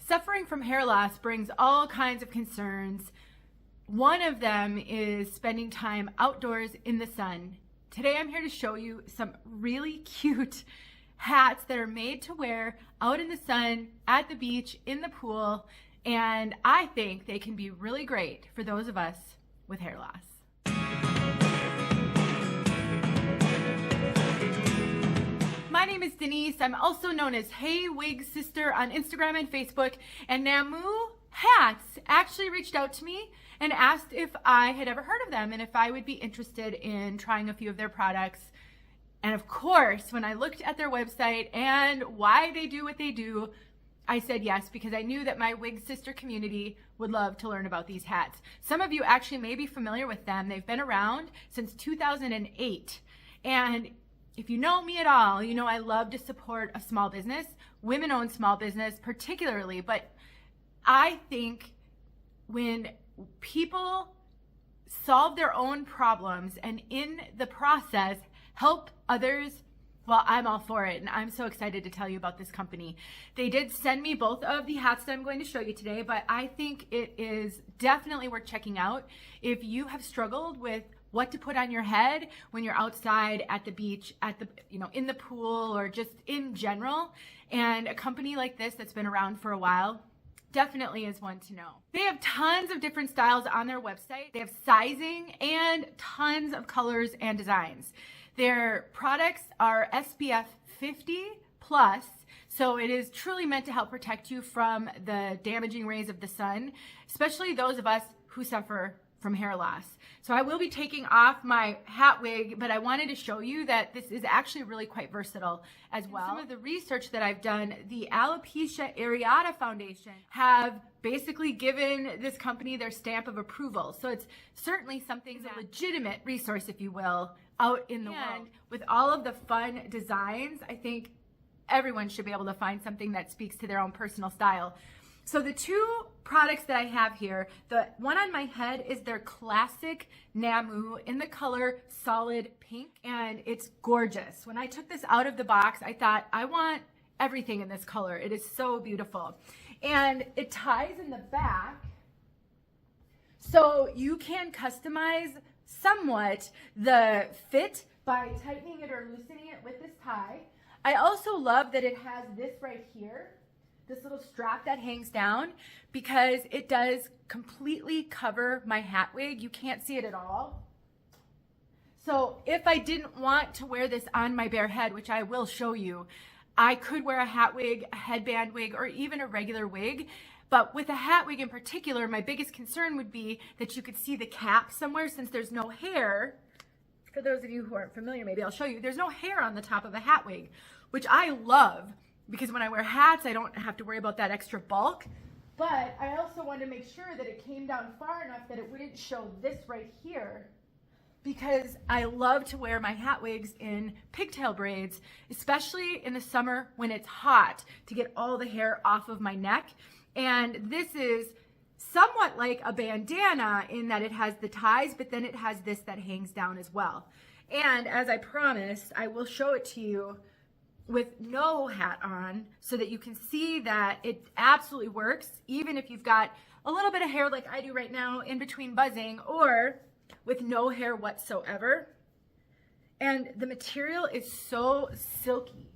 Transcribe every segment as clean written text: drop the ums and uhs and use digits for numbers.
Suffering from hair loss brings all kinds of concerns. One of them is spending time outdoors in the sun. Today I'm here to show you some really cute hats that are made to wear out in the sun, at the beach, in the pool, and I think they can be really great for those of us with hair loss. My name is Denise. I'm also known as heywigsister on Instagram and Facebook, and Nammu Hats actually reached out to me and asked if I had ever heard of them and if I would be interested in trying a few of their products. And of course, when I looked at their website and why they do what they do, I said yes, because I knew that my wig sister community would love to learn about these hats. Some of you actually may be familiar with them. They've been around since 2008. And if you know me at all, you know I love to support a small business, women-owned small business particularly, but I think when people solve their own problems and in the process help others, well, I'm all for it, and I'm so excited to tell you about this company. They did send me both of the hats that I'm going to show you today, but I think it is definitely worth checking out if you have struggled with what to put on your head when you're outside at the beach, at the, in the pool, or just in general. And a company like this that's been around for a while definitely is one to know. They have tons of different styles on their website. They have sizing and tons of colors and designs. Their products are SPF 50 plus, so it is truly meant to help protect you from the damaging rays of the sun, especially those of us who suffer from hair loss. So I will be taking off my hat wig, but I wanted to show you that this is actually really quite versatile as well. Some of the research that I've done, the alopecia areata Foundation have basically given this company their stamp of approval. So it's certainly something, a legitimate resource, if you will, out in the world. With all of the fun designs, I think everyone should be able to find something that speaks to their own personal style. So the two products that I have here, the one on my head is their classic Nammu in the color solid pink, and it's gorgeous. When I took this out of the box, I thought, I want everything in this color. It is so beautiful. And it ties in the back, so you can customize somewhat the fit by tightening it or loosening it with this tie. I also love that it has this right here, this little strap that hangs down, because it does completely cover my hat wig. You can't see it at all. So if I didn't want to wear this on my bare head, which I will show you, I could wear a hat wig, a headband wig, or even a regular wig. But with a hat wig in particular, my biggest concern would be that you could see the cap somewhere, since there's no hair. For those of you who aren't familiar, maybe I'll show you. There's no hair on the top of a hat wig, which I love, because when I wear hats, I don't have to worry about that extra bulk. But I also wanted to make sure that it came down far enough that it wouldn't show this right here, because I love to wear my hat wigs in pigtail braids, especially in the summer when it's hot, to get all the hair off of my neck. And this is somewhat like a bandana in that it has the ties, but then it has this that hangs down as well. And as I promised, I will show it to you with no hat on, so that you can see that it absolutely works, even if you've got a little bit of hair like I do right now in between buzzing, or with no hair whatsoever. And the material is so silky.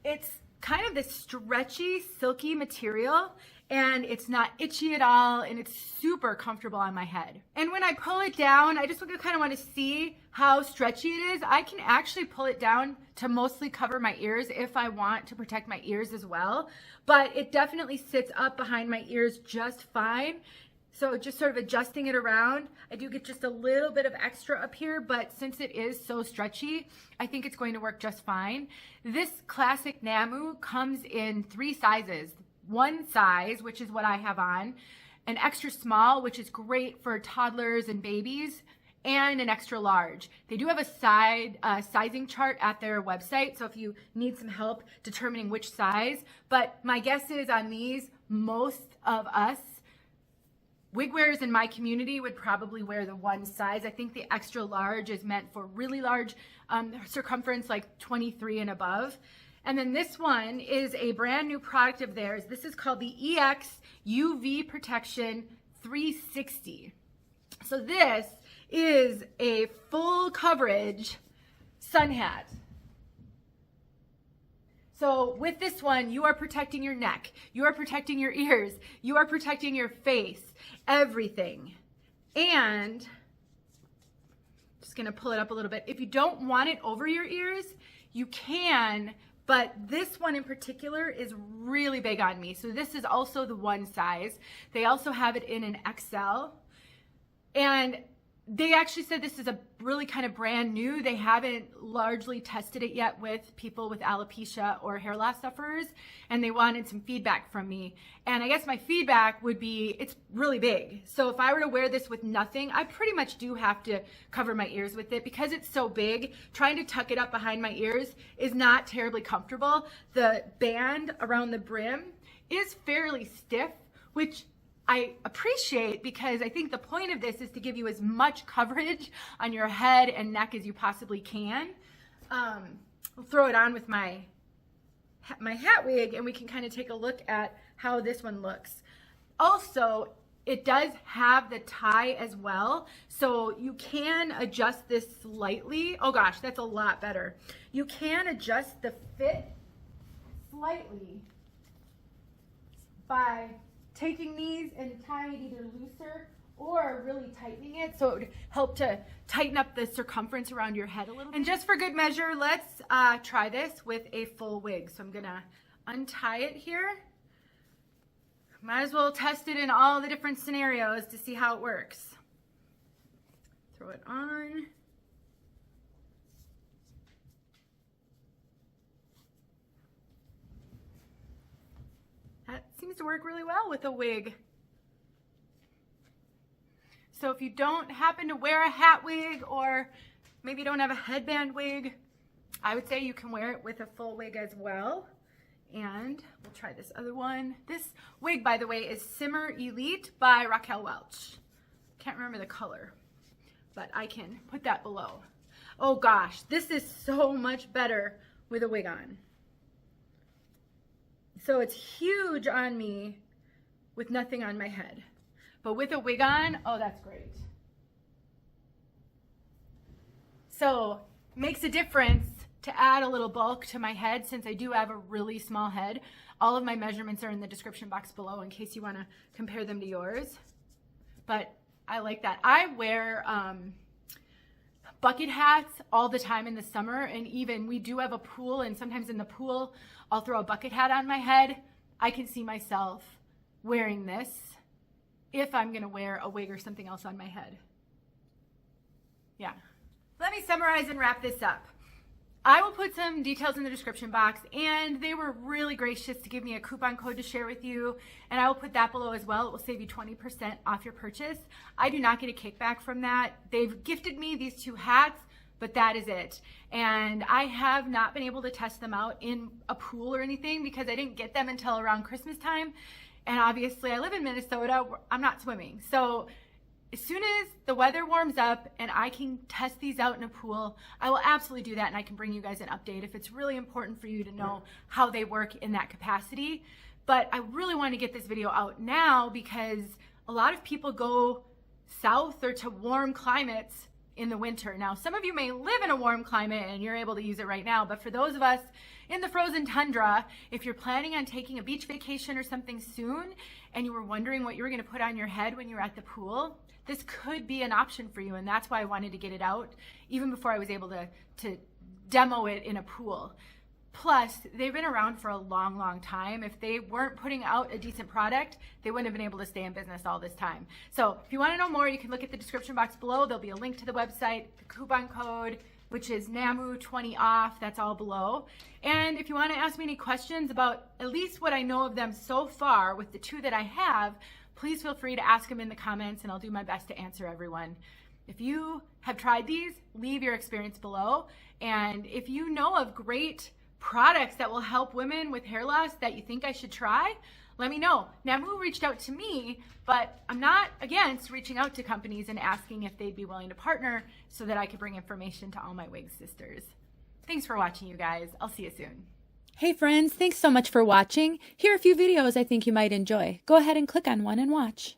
It's kind of this stretchy, silky material, and it's not itchy at all, and it's super comfortable on my head. And when I pull it down, I just kind of want to see how stretchy it is. I can actually pull it down to mostly cover my ears if I want to protect my ears as well, but it definitely sits up behind my ears just fine. So just sort of adjusting it around, I do get just a little bit of extra up here, but since it is so stretchy, I think it's going to work just fine. This classic Nammu comes in 3 sizes. One size, which is what I have on, an extra small, which is great for toddlers and babies, and an extra large. They do have a sizing chart at their website, so if you need some help determining which size, but my guess is on these, most of us wig wearers in my community would probably wear the one size. I think the extra large is meant for really large circumference, like 23 and above. And then this one is a brand new product of theirs. This is called the EX UV Protection 360. So this is a full coverage sun hat. So with this one, you are protecting your neck, you are protecting your ears, you are protecting your face, everything. And just gonna pull it up a little bit. If you don't want it over your ears, you can, but this one in particular is really big on me. So this is also the one size. They also have it in an XL. And they actually said this is a really kind of brand new. They haven't largely tested it yet with people with alopecia or hair loss sufferers, and they wanted some feedback from me. And I guess my feedback would be it's really big. So if I were to wear this with nothing, I pretty much do have to cover my ears with it because it's so big. Trying to tuck it up behind my ears is not terribly comfortable. The band around the brim is fairly stiff, which I appreciate because I think the point of this is to give you as much coverage on your head and neck as you possibly can. We'll throw it on with my hat wig and we can kind of take a look at how this one looks. Also, it does have the tie as well, so you can adjust this slightly. Oh gosh, that's a lot better. You can adjust the fit slightly by taking these and tying it either looser or really tightening it, so it would help to tighten up the circumference around your head a little bit. And just for good measure, let's try this with a full wig. So I'm gonna untie it here. Might as well test it in all the different scenarios to see how it works. Throw it on. That seems to work really well with a wig. So if you don't happen to wear a hat wig or maybe you don't have a headband wig, I would say you can wear it with a full wig as well. And we'll try this other one. This wig, by the way, is Simmer Elite by Raquel Welch. Can't remember the color, but I can put that below. Oh gosh, this is so much better with a wig on. So it's huge on me with nothing on my head. But with a wig on, oh, that's great. So makes a difference to add a little bulk to my head since I do have a really small head. All of my measurements are in the description box below in case you want to compare them to yours. But I like that. I wear bucket hats all the time in the summer, and even we do have a pool, and sometimes in the pool I'll throw a bucket hat on my head. I can see myself wearing this if I'm gonna wear a wig or something else on my head. Yeah. Let me summarize and wrap this up. I will put some details in the description box, and they were really gracious to give me a coupon code to share with you, and I will put that below as well. It will save you 20% off your purchase. I do not get a kickback from that. They've gifted me these two hats, but that is it. And I have not been able to test them out in a pool or anything because I didn't get them until around Christmas time. And obviously I live in Minnesota, I'm not swimming. So as soon as the weather warms up and I can test these out in a pool, I will absolutely do that, and I can bring you guys an update if it's really important for you to know how they work in that capacity. But I really want to get this video out now because a lot of people go south or to warm climates in the winter. Now, some of you may live in a warm climate and you're able to use it right now, but for those of us in the frozen tundra, if you're planning on taking a beach vacation or something soon and you were wondering what you were going to put on your head when you're at the pool, this could be an option for you, and that's why I wanted to get it out even before I was able to demo it in a pool. Plus, they've been around for a long, long time. If they weren't putting out a decent product, they wouldn't have been able to stay in business all this time. So if you want to know more, you can look at the description box below. There'll be a link to the website, the coupon code, which is Nammu20 off. That's all below. And if you want to ask me any questions about at least what I know of them so far with the two that I have, please feel free to ask them in the comments, and I'll do my best to answer everyone. If you have tried these, leave your experience below. And if you know of great products that will help women with hair loss that you think I should try, let me know. Nammu reached out to me, but I'm not against reaching out to companies and asking if they'd be willing to partner so that I could bring information to all my wig sisters. Thanks for watching, you guys. I'll see you soon. Hey friends, thanks so much for watching. Here are a few videos I think you might enjoy. Go ahead and click on one and watch.